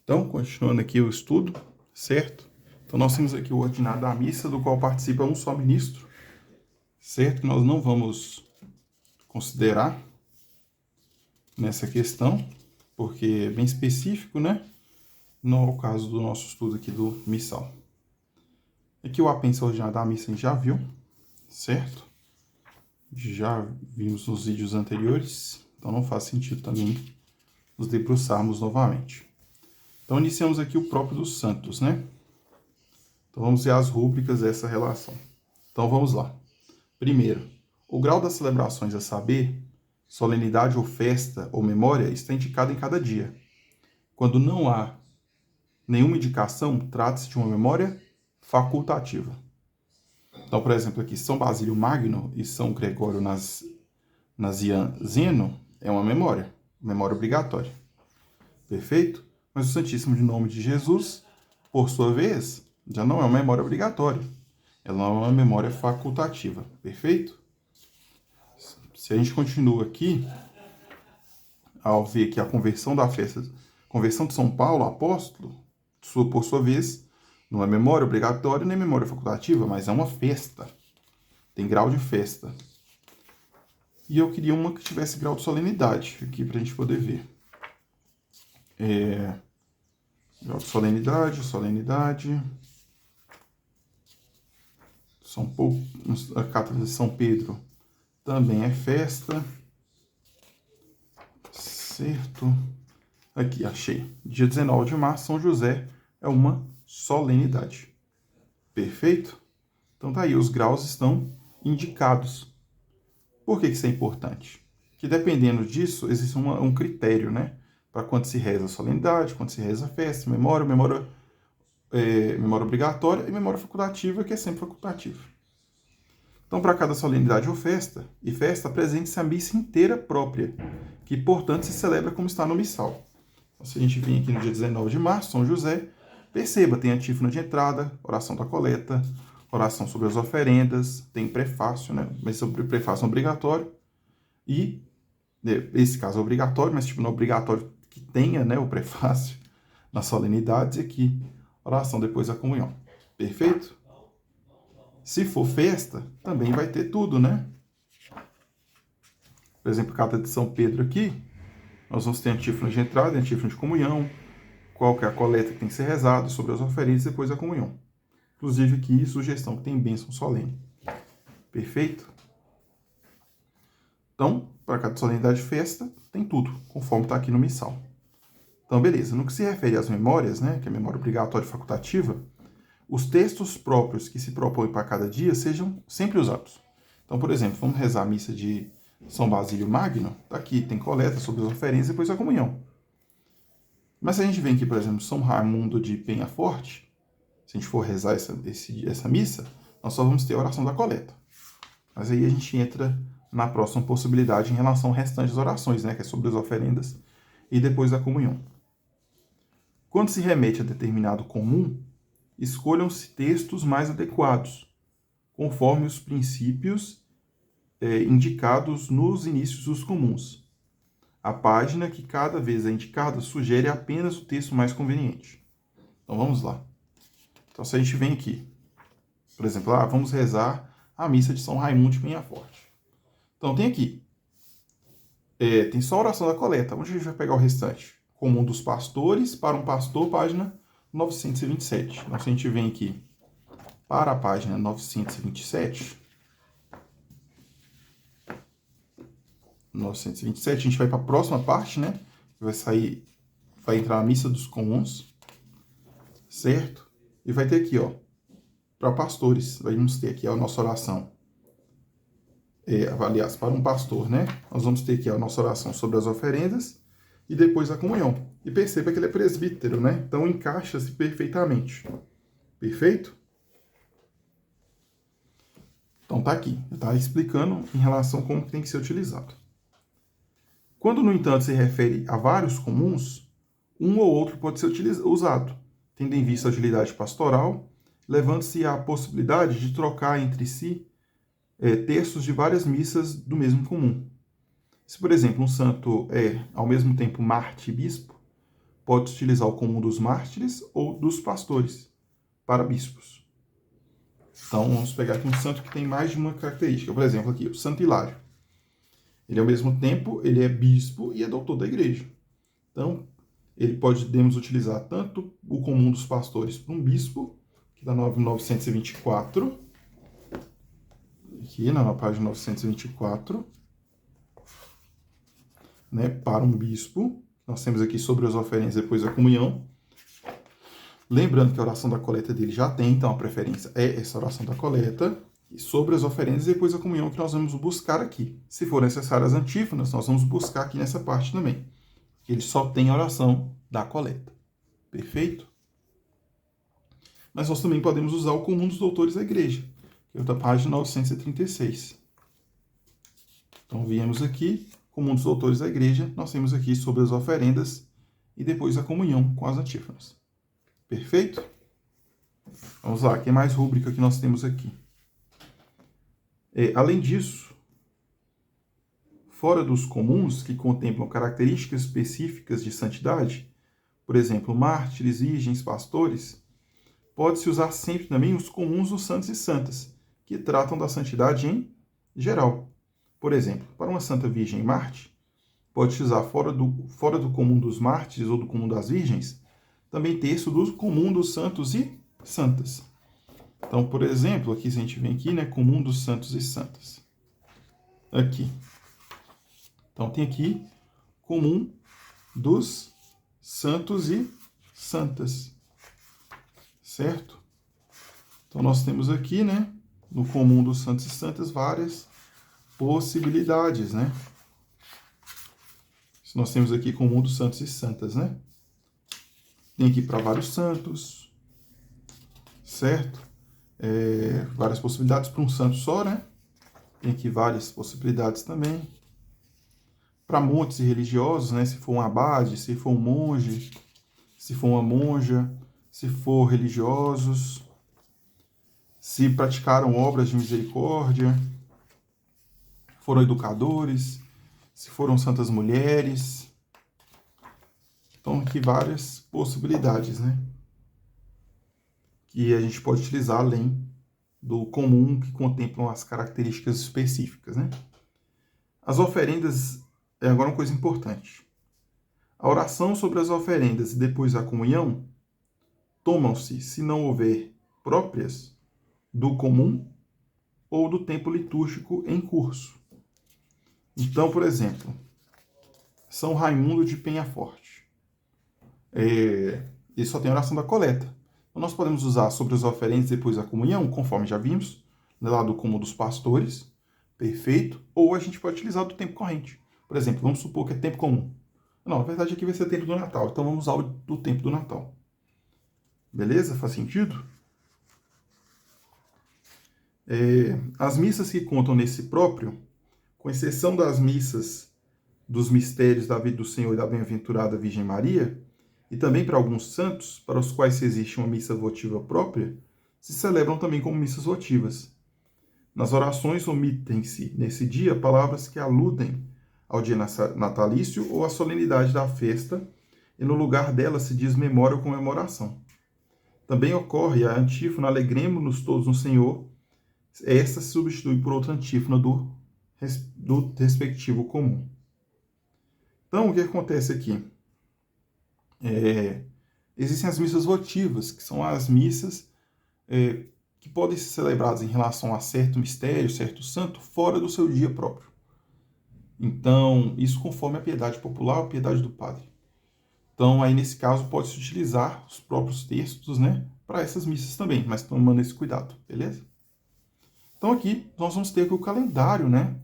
Então, continuando aqui o estudo, certo? Então, nós temos aqui o ordinário da missa, do qual participa um só ministro, certo? Que nós não vamos considerar nessa questão, porque é bem específico, né? Não é o caso do nosso estudo aqui do missal. Aqui o apêndice ordinário da missa a gente já viu, certo? Já vimos nos vídeos anteriores, então não faz sentido também nos debruçarmos novamente. Então, iniciamos aqui o próprio dos santos, né? Então, vamos ver as rúbricas dessa relação. Então, vamos lá. Primeiro, o grau das celebrações a saber, solenidade ou festa ou memória, está indicado em cada dia. Quando não há nenhuma indicação, trata-se de uma memória facultativa. Então, por exemplo, aqui, São Basílio Magno e São Gregório Nazianzeno é uma memória obrigatória. Perfeito? Mas o Santíssimo de Nome de Jesus, por sua vez, já não é uma memória obrigatória. Ela é uma memória facultativa. Perfeito? Se a gente continua aqui, ao ver que a conversão da festa, conversão de São Paulo, apóstolo, por sua vez, não é memória obrigatória nem memória facultativa, mas é uma festa. Tem grau de festa. E eu queria uma que tivesse grau de solenidade, aqui para a gente poder ver. Grau de solenidade. A Cátedra de São Pedro também é festa. Certo. Aqui, achei. Dia 19 de março, São José é uma solenidade. Perfeito? Então tá aí, os graus estão indicados. Por que isso é importante? Que dependendo disso, existe um critério, né? Para quando se reza a solenidade, quando se reza a festa, memória obrigatória e memória facultativa, que é sempre facultativa. Então, para cada solenidade ou festa, apresente-se a missa inteira própria, que, portanto, se celebra como está no missal. Então, se a gente vir aqui no dia 19 de março, São José, perceba, tem antífona de entrada, oração da coleta, oração sobre as oferendas, tem prefácio, né? Mas sobre o prefácio é obrigatório. E, esse caso é obrigatório, mas não é obrigatório que tenha, né, o prefácio nas solenidades, e aqui, oração depois da comunhão. Perfeito? Se for festa, também vai ter tudo, né? Por exemplo, Cátedra de São Pedro aqui, nós vamos ter antífona de entrada, antífona de comunhão, qual que é a coleta que tem que ser rezada, sobre as oferendas e depois da comunhão. Inclusive aqui, sugestão que tem bênção solene. Perfeito? Então, para cada solenidade de festa, tem tudo, conforme está aqui no missal. Então, beleza. No que se refere às memórias, né, que é memória obrigatória e facultativa, os textos próprios que se propõem para cada dia sejam sempre usados. Então, por exemplo, vamos rezar a missa de São Basílio Magno, tá aqui, tem coleta sobre as oferendas e depois a comunhão. Mas se a gente vem aqui, por exemplo, São Raimundo de Penhaforte, se a gente for rezar essa missa, nós só vamos ter a oração da coleta. Mas aí a gente entra na próxima possibilidade em relação ao restante das orações, né, que é sobre as oferendas e depois da comunhão. Quando se remete a determinado comum, escolham-se textos mais adequados, conforme os princípios indicados nos inícios dos comuns. A página que cada vez é indicada sugere apenas o texto mais conveniente. Então vamos lá. Então se a gente vem aqui, por exemplo, vamos rezar a missa de São Raimundo de Penhaforte. Então tem aqui, tem só a oração da coleta. Onde a gente vai pegar o restante? Comum dos pastores, para um pastor, página 927. Então se a gente vem aqui para a página 927, a gente vai para a próxima parte, né? Vai entrar a missa dos comuns, certo? E vai ter aqui, para pastores, vamos ter aqui a nossa oração. Aliás, para um pastor, né? Nós vamos ter aqui a nossa oração sobre as oferendas e depois a comunhão. E perceba que ele é presbítero, né? Então encaixa-se perfeitamente. Perfeito? Então tá aqui, está explicando em relação a como tem que ser utilizado. Quando, no entanto, se refere a vários comuns, um ou outro pode ser usado, tendo em vista a utilidade pastoral, levando-se a possibilidade de trocar entre si textos de várias missas do mesmo comum. Se, por exemplo, um santo é, ao mesmo tempo, Marte e bispo, pode utilizar o comum dos mártires ou dos pastores para bispos. Então, vamos pegar aqui um santo que tem mais de uma característica. Por exemplo, aqui, o Santo Hilário. Ele, ao mesmo tempo, ele é bispo e é doutor da igreja. Então, podemos utilizar tanto o comum dos pastores para um bispo, que está na 924, aqui na página 924, né, para um bispo. Nós temos aqui sobre as oferendas depois a comunhão. Lembrando que a oração da coleta dele já tem, então a preferência é essa oração da coleta. E sobre as oferendas depois a comunhão que nós vamos buscar aqui. Se for necessário as antífonas, nós vamos buscar aqui nessa parte também. Ele só tem a oração da coleta. Perfeito? Mas nós também podemos usar o comum dos doutores da igreja, que é da página 936. Então, viemos aqui, comum dos doutores da igreja, nós temos aqui sobre as oferendas e depois a comunhão com as antífonas. Perfeito? Vamos lá, que mais rúbrica que nós temos aqui? Além disso, fora dos comuns que contemplam características específicas de santidade, por exemplo, mártires, virgens, pastores, pode-se usar sempre também os comuns dos santos e santas, que tratam da santidade em geral. Por exemplo, para uma santa virgem mártir, pode-se usar fora do comum dos mártires ou do comum das virgens, também texto do comum dos santos e santas. Então, por exemplo, aqui se a gente vem aqui, né, comum dos santos e santas. Aqui. Então, tem aqui comum dos santos e santas. Certo? Então, nós temos aqui, né, no comum dos santos e santas, várias possibilidades, né? Nós temos aqui comum dos santos e santas, né? Tem aqui para vários santos, certo? Várias possibilidades para um santo só, né? Tem aqui várias possibilidades também. Para montes e religiosos, né? Se for um abade, se for um monge, se for uma monja, se for religiosos, se praticaram obras de misericórdia, foram educadores, se foram santas mulheres. Então, aqui várias possibilidades, né? Que a gente pode utilizar além do comum que contemplam as características específicas, né? As oferendas é agora uma coisa importante. A oração sobre as oferendas e depois a comunhão tomam-se, se não houver próprias, do comum ou do tempo litúrgico em curso. Então, por exemplo, São Raimundo de Penhaforte. Ele só tem a oração da coleta. Então, nós podemos usar sobre as oferendas e depois a comunhão, conforme já vimos, lá do comum dos pastores, perfeito, ou a gente pode utilizar do tempo corrente. Por exemplo, vamos supor que é tempo comum. Não, na verdade aqui vai ser tempo do Natal, então vamos usar o do tempo do Natal. Beleza? Faz sentido? As missas que contam nesse próprio, com exceção das missas dos mistérios da vida do Senhor e da bem-aventurada Virgem Maria, e também para alguns santos, para os quais se existe uma missa votiva própria, se celebram também como missas votivas. Nas orações omitem-se, nesse dia, palavras que aludem ao dia natalício ou à solenidade da festa, e no lugar dela se diz memória ou comemoração. Também ocorre a antífona Alegremo-nos todos no Senhor. Esta se substitui por outra antífona do respectivo comum. Então, o que acontece aqui? Existem as missas votivas, que são as missas que podem ser celebradas em relação a certo mistério, certo santo, fora do seu dia próprio. Então, isso conforme a piedade popular ou a piedade do padre. Então, aí nesse caso, pode-se utilizar os próprios textos, né, para essas missas também, mas tomando esse cuidado, beleza? Então, aqui nós vamos ter aqui o calendário, né,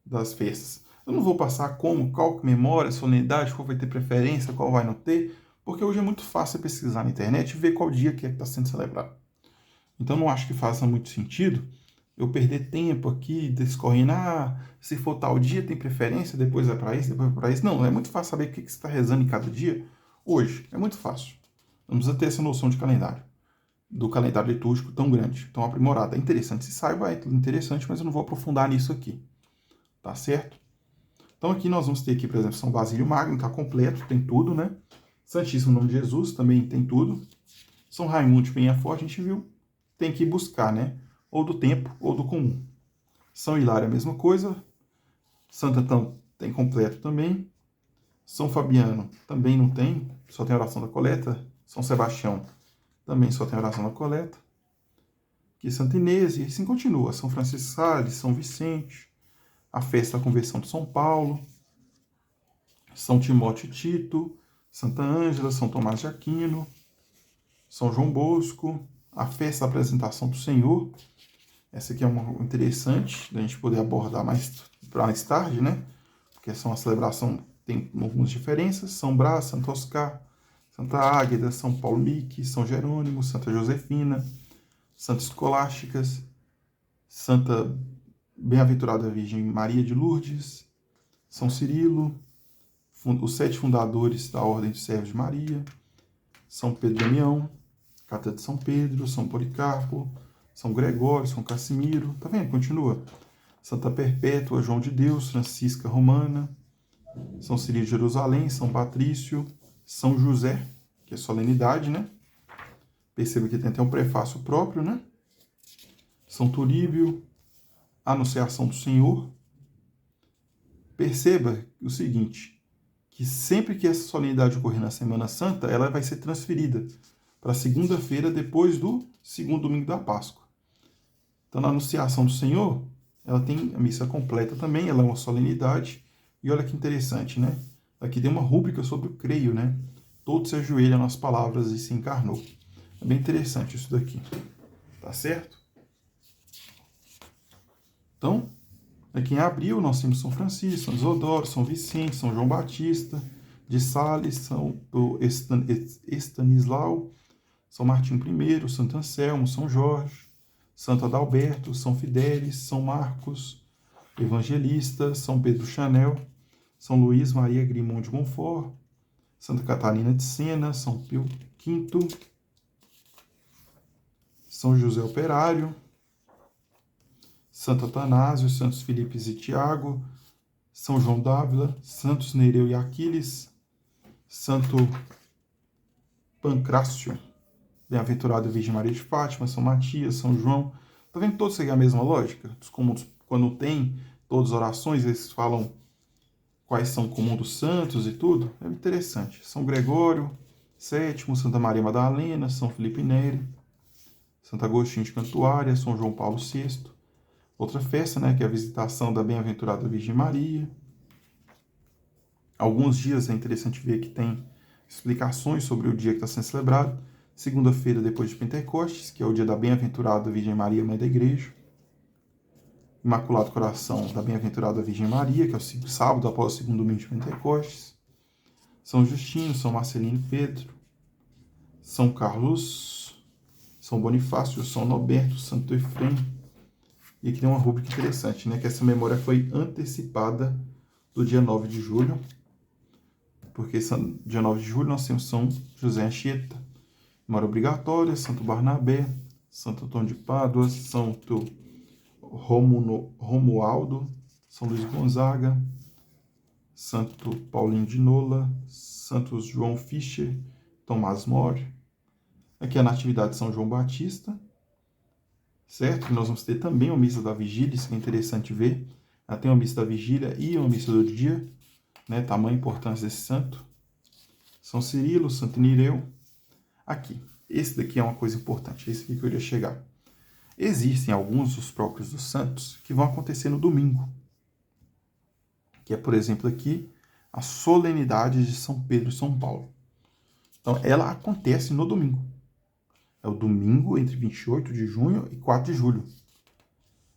das festas. Eu não vou passar qual memória, solenidade, qual vai ter preferência, qual vai não ter, porque hoje é muito fácil pesquisar na internet e ver qual dia que está sendo celebrado. Então, não acho que faça muito sentido eu perder tempo aqui, discorrendo, se for tal dia tem preferência, depois é para isso, depois é para isso. Não, é muito fácil saber o que você está rezando em cada dia. Hoje, é muito fácil. Não precisa ter essa noção de calendário, do calendário litúrgico tão grande, tão aprimorado. É interessante, se saiba, é interessante, mas eu não vou aprofundar nisso aqui. Tá certo? Então aqui nós vamos ter aqui, por exemplo, São Basílio Magno, está completo, tem tudo, né? Santíssimo Nome de Jesus, também tem tudo. São Raimundo de Penhafort, a gente viu, tem que buscar, né? Ou do tempo ou do comum. São Hilário, a mesma coisa. Santo Antão tem completo também. São Fabiano também não tem, só tem oração da coleta. São Sebastião também só tem oração da coleta. Aqui Santa Inês, e assim continua. São Francisco de Sales, São Vicente, a festa da conversão de São Paulo, São Timóteo e Tito, Santa Ângela, São Tomás de Aquino, São João Bosco, a festa da apresentação do Senhor. Essa aqui é uma interessante, da gente poder abordar mais tarde, né? Porque essa é uma celebração, tem algumas diferenças. São Brás, Santo Oscar, Santa Águeda, São Paulo Mique, São Jerônimo, Santa Josefina, Santa Escolásticas, Santa Bem-aventurada Virgem Maria de Lourdes, São Cirilo, os 7 fundadores da Ordem dos Servos de Maria, São Pedro Damião, Catedral de São Pedro, São Policarpo, São Gregório, São Cassimiro, tá vendo? Continua. Santa Perpétua, João de Deus, Francisca Romana, São Cirilo de Jerusalém, São Patrício, São José, que é solenidade, né? Perceba que tem até um prefácio próprio, né? São Turíbio, Anunciação do Senhor. Perceba o seguinte, que sempre que essa solenidade ocorrer na Semana Santa, ela vai ser transferida para segunda-feira depois do segundo domingo da Páscoa. Então, na Anunciação do Senhor, ela tem a missa completa também, ela é uma solenidade. E olha que interessante, né? Aqui tem uma rúbrica sobre o creio, né? Todos se ajoelham nas palavras e se encarnou. É bem interessante isso daqui. Tá certo? Então, aqui em abril nós temos São Francisco, São Isidoro, São Vicente, São João Batista, de Sales, São Estanislau, São Martinho I, Santo Anselmo, São Jorge, Santo Adalberto, São Fidélis, São Marcos, Evangelista, São Pedro Chanel, São Luís Maria Grimond de Montfort, Santa Catarina de Sena, São Pio V, São José Operário, Santo Atanásio, Santos Filipes e Tiago, São João d'Ávila, Santos Nereu e Aquiles, Santo Pancrácio, Bem-aventurado Virgem Maria de Fátima, São Matias, São João. Tá vendo todos seguem a mesma lógica? Dos comuns, quando tem todas as orações, eles falam quais são o comum dos santos e tudo. É interessante. São Gregório, sétimo, Santa Maria Madalena, São Felipe Neri, Santo Agostinho de Cantuária, São João Paulo VI. Outra festa, né, que é a visitação da Bem-aventurada Virgem Maria. Alguns dias é interessante ver que tem explicações sobre o dia que está sendo celebrado. Segunda-feira depois de Pentecostes, que é o dia da Bem-aventurada Virgem Maria, Mãe da Igreja. Imaculado Coração da Bem-aventurada Virgem Maria, que é o sábado após o segundo domingo de Pentecostes. São Justino, São Marcelino Pedro, São Carlos, São Bonifácio, São Norberto, Santo Efrem. E aqui tem uma rúbrica interessante, né? Que essa memória foi antecipada do dia 9 de julho, porque dia 9 de julho nós temos São José Anchieta, memória obrigatória, Santo Barnabé, Santo Antônio de Pádua, Santo Romualdo, São Luís Gonzaga, Santo Paulinho de Nola, Santos João Fischer, Tomás More. Aqui a Natividade de São João Batista, certo? Nós vamos ter também uma missa da vigília, isso que é interessante ver. Ela tem uma missa da vigília e uma missa do dia, né? Tamanha importância desse santo. São Cirilo, Santo Nireu. Aqui, esse daqui é uma coisa importante, esse aqui que eu iria chegar. Existem alguns dos próprios dos santos que vão acontecer no domingo, que é, por exemplo, aqui, a solenidade de São Pedro e São Paulo. Então, ela acontece no domingo. É o domingo entre 28 de junho e 4 de julho.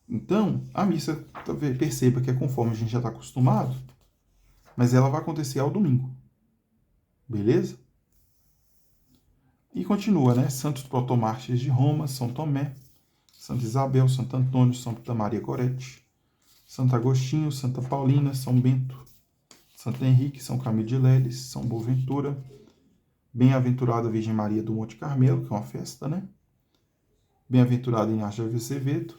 Então, a missa, perceba que é conforme a gente já está acostumado, mas ela vai acontecer ao domingo. Beleza? E continua, né? Santos protomártires de Roma, São Tomé, Santa Isabel, Santo Antônio, Santa Maria Gorete, Santo Agostinho, Santa Paulina, São Bento, Santo Henrique, São Camilo de Leles, São Boaventura, Bem-aventurada Virgem Maria do Monte Carmelo, que é uma festa, né? Bem-aventurada Inácio de Azevedo,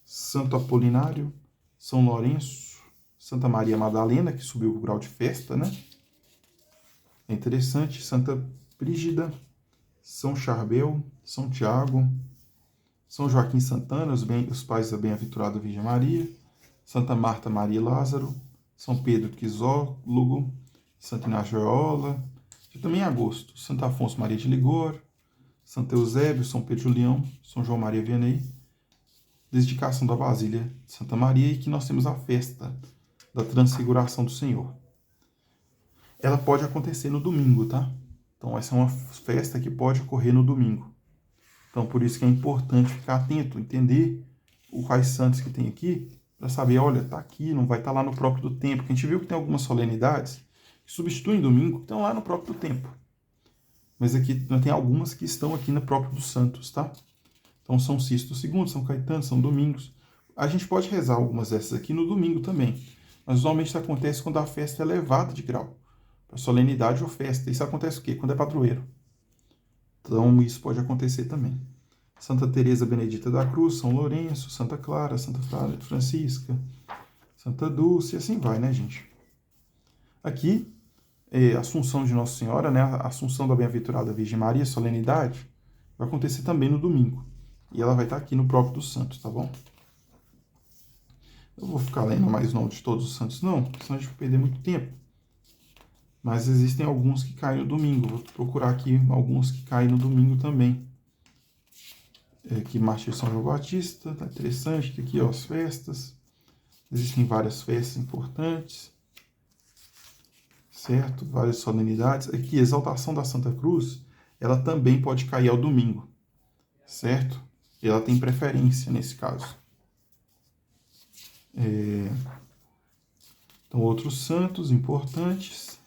Santo Apolinário, São Lourenço, Santa Maria Madalena, que subiu o grau de festa, né? É interessante, Santa Brígida, São Charbel, São Tiago, São Joaquim Santana, os pais da bem-aventurada Virgem Maria, Santa Marta Maria e Lázaro, São Pedro Quizólogo, Santo Inácio Loyola, e também em agosto, Santo Afonso Maria de Ligório, Santo Eusébio, São Pedro Julião, São João Maria Vianney, dedicação da Basília de Santa Maria, e que nós temos a festa da Transfiguração do Senhor. Ela pode acontecer no domingo, tá? Então essa é uma festa que pode ocorrer no domingo. Então por isso que é importante ficar atento, entender quais santos que tem aqui, para saber, olha, tá aqui, não vai estar lá no próprio do tempo. Porque a gente viu que tem algumas solenidades que substituem domingo, que estão lá no próprio do tempo. Mas aqui tem algumas que estão aqui no próprio dos santos, tá? Então São Sisto II, São Caetano, São Domingos. A gente pode rezar algumas dessas aqui no domingo também. Mas usualmente isso acontece quando a festa é elevada de grau. Para solenidade ou festa. Isso acontece o quê? Quando é padroeiro. Então isso pode acontecer também. Santa Teresa Benedita da Cruz, São Lourenço, Santa Clara, Santa Francisca, Santa Dulce, e assim vai, né, gente? Aqui, Assunção de Nossa Senhora, né, a Assunção da Bem-aventurada Virgem Maria, solenidade, vai acontecer também no domingo. E ela vai estar aqui no próprio dos santos, tá bom? Eu vou ficar lendo mais o nome de todos os santos, não, porque senão a gente vai perder muito tempo. Mas existem alguns que caem no domingo. Vou procurar aqui alguns que caem no domingo também. Aqui, Mártir São João Batista, tá interessante. Aqui, ó, as festas. Existem várias festas importantes. Certo? Várias solenidades. Aqui, Exaltação da Santa Cruz, ela também pode cair ao domingo. Certo? E ela tem preferência nesse caso. Então, outros santos importantes.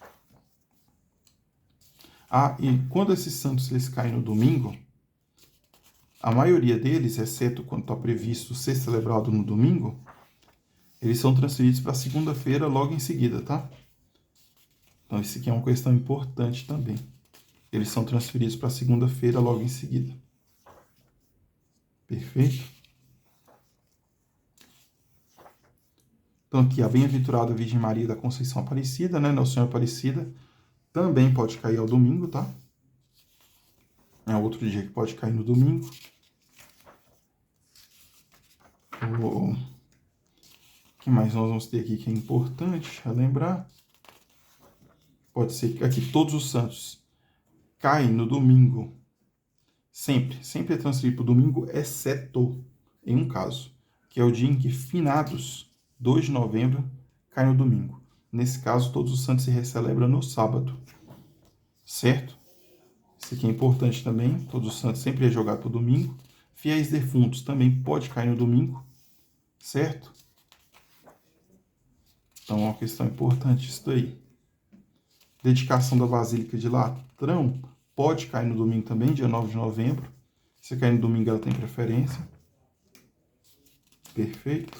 E quando esses santos eles caem no domingo, a maioria deles, exceto quando está previsto ser celebrado no domingo, eles são transferidos para segunda-feira logo em seguida, tá? Então, isso aqui é uma questão importante também. Eles são transferidos para segunda-feira logo em seguida. Perfeito? Então, aqui, a Bem-aventurada Virgem Maria da Conceição Aparecida, né? Nossa Senhora Aparecida, também pode cair ao domingo, tá? É outro dia que pode cair no domingo. O que mais nós vamos ter aqui que é importante lembrar? Pode ser que aqui todos os santos caem no domingo. Sempre é transferido para o domingo, exceto em um caso, que é o dia em que finados, 2 de novembro, cai no domingo. Nesse caso, todos os santos se recelebram no sábado. Certo? Isso aqui é importante também. Todos os santos sempre é jogado para o domingo. Fiéis defuntos também pode cair no domingo. Certo? Então, é uma questão importante isso daí. Dedicação da Basílica de Latrão pode cair no domingo também, dia 9 de novembro. Se cair no domingo, ela tem preferência. Perfeito.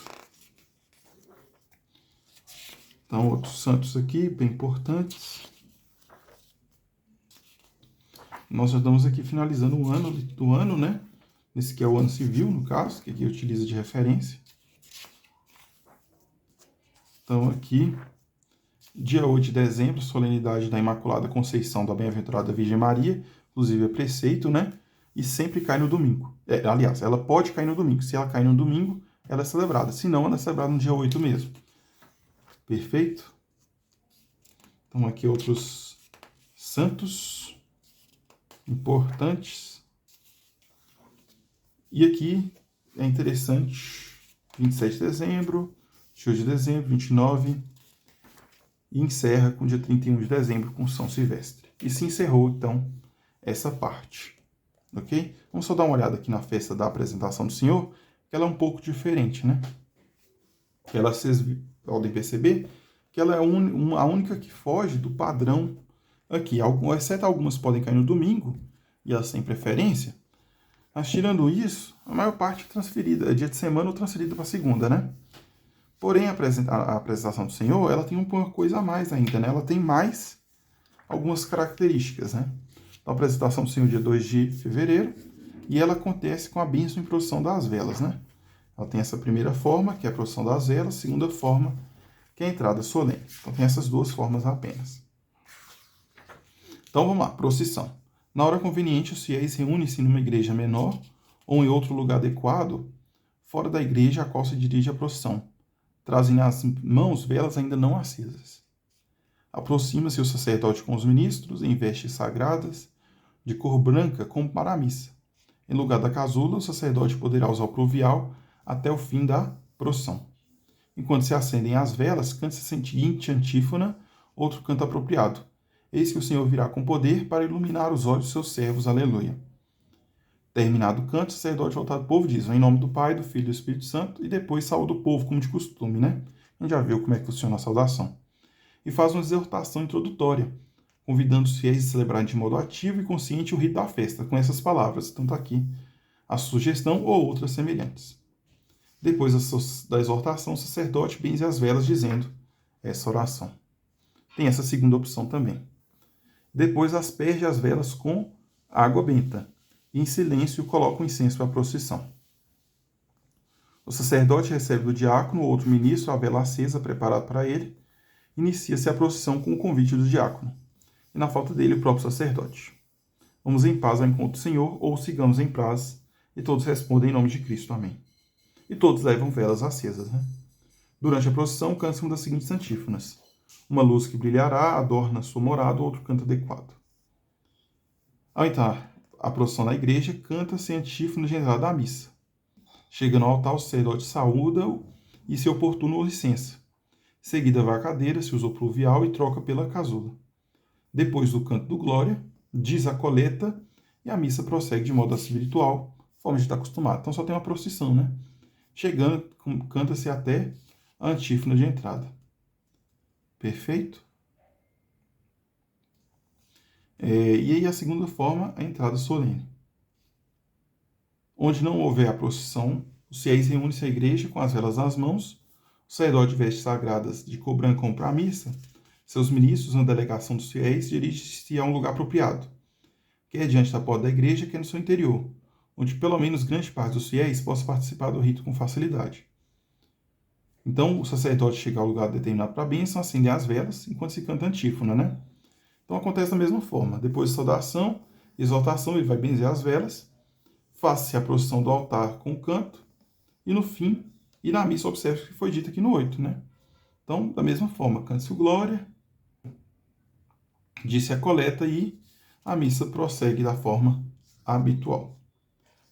Então, outros santos aqui, bem importantes. Nós já estamos aqui finalizando o ano do ano, né? Esse que é o ano civil, no caso, que aqui utiliza de referência. Então, aqui, dia 8 de dezembro, solenidade da Imaculada Conceição da Bem-aventurada Virgem Maria, inclusive é preceito, né? E sempre cai no domingo. Aliás, ela pode cair no domingo. Se ela cair no domingo, ela é celebrada. Se não, ela é celebrada no dia 8 mesmo. Perfeito? Então, aqui outros santos importantes. E aqui é interessante, 27 de dezembro, 18 de dezembro, 29, e encerra com o dia 31 de dezembro com São Silvestre. E se encerrou, então, essa parte. Ok? Vamos só dar uma olhada aqui na festa da apresentação do Senhor, que ela é um pouco diferente, né? Ela, vocês podem perceber que ela é a única que foge do padrão aqui. Exceto algumas podem cair no domingo, e elas têm preferência. Mas tirando isso, a maior parte é transferida, é dia de semana ou transferida para segunda, né? Porém, a apresentação do Senhor, ela tem uma coisa a mais ainda, né? Ela tem mais algumas características, né? Então, a apresentação do Senhor, dia 2 de fevereiro, e ela acontece com a bênção e procissão das velas, né? Ela tem essa primeira forma, que é a procissão das velas, segunda forma, que é a entrada solene. Então, tem essas duas formas apenas. Então vamos lá, procissão. Na hora conveniente, os fiéis reúnem-se numa igreja menor ou em outro lugar adequado, fora da igreja a qual se dirige a procissão, trazem nas mãos velas ainda não acesas. Aproxima-se o sacerdote com os ministros, em vestes sagradas, de cor branca, como para a missa. Em lugar da casula, o sacerdote poderá usar o pluvial até o fim da procissão. Enquanto se acendem as velas, canta-se a seguinte antífona, outro canto apropriado. Eis que o Senhor virá com poder para iluminar os olhos de seus servos. Aleluia. Terminado o canto, o sacerdote voltado ao povo diz, em nome do Pai, do Filho e do Espírito Santo, e depois saúda o povo, como de costume, né? A gente já viu como é que funciona a saudação. E faz uma exortação introdutória, convidando os fiéis a celebrarem de modo ativo e consciente o rito da festa, com essas palavras, tanto aqui a sugestão ou outras semelhantes. Depois da exortação, o sacerdote benze as velas, dizendo essa oração. Tem essa segunda opção também. Depois asperge as velas com água benta e em silêncio coloca o incenso para a procissão. O sacerdote recebe do diácono ou outro ministro a vela acesa preparada para ele. Inicia-se a procissão com o convite do diácono. E na falta dele, o próprio sacerdote. Vamos em paz ao encontro do Senhor, ou sigamos em paz. E todos respondem em nome de Cristo. Amém. E todos levam velas acesas, né? Durante a procissão, canta-se uma das seguintes antífonas. Uma luz que brilhará, adorna sua morada, outro canto adequado. Ao entrar a procissão na igreja, canta-se a antífona de entrada da missa. Chegando ao altar, o sacerdote saúda-o e, se oportuno, licença. Seguida vai à cadeira, se usa o pluvial e troca pela casula. Depois do canto do Glória, diz a coleta e a missa prossegue de modo espiritual, conforme a gente está acostumado. Então só tem uma procissão, né? Chegando, canta-se até a antífona de entrada. Perfeito? E aí a segunda forma, a entrada solene. Onde não houver a procissão, os fiéis reúnem-se à igreja com as velas nas mãos, o sacerdote de vestes sagradas de cor branca como para a missa, seus ministros, na delegação dos fiéis, dirigem-se a um lugar apropriado, quer diante da porta da igreja, quer no seu interior, onde pelo menos grande parte dos fiéis possa participar do rito com facilidade. Então, o sacerdote chega ao lugar determinado para a bênção, acende as velas, enquanto se canta a antífona, né? Então, acontece da mesma forma. Depois da saudação, exaltação, ele vai benzer as velas, faça-se a procissão do altar com o canto, e no fim, e na missa, observe o que foi dito aqui no 8, né? Então, da mesma forma, cante-se o Glória, disse a coleta e a missa prossegue da forma habitual.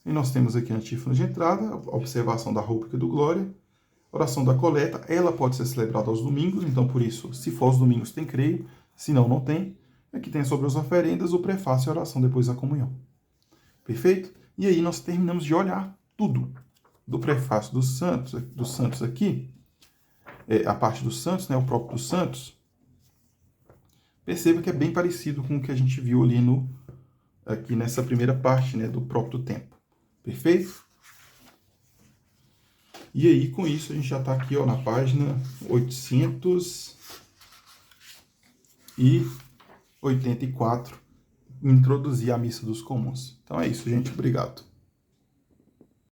E nós temos aqui a antífona de entrada, a observação da rúbrica do Glória, oração da coleta, ela pode ser celebrada aos domingos, então por isso, se for aos domingos tem creio, se não, não tem. Aqui tem sobre as oferendas, o prefácio e a oração depois da comunhão. Perfeito? E aí nós terminamos de olhar tudo do prefácio dos santos aqui, a parte dos santos, né, o próprio dos santos. Perceba que é bem parecido com o que a gente viu ali aqui nessa primeira parte, né, do próprio tempo. Perfeito? E aí, com isso, a gente já está aqui ó, na página 884, introduzir a missa dos comuns. Então é isso, gente. Obrigado.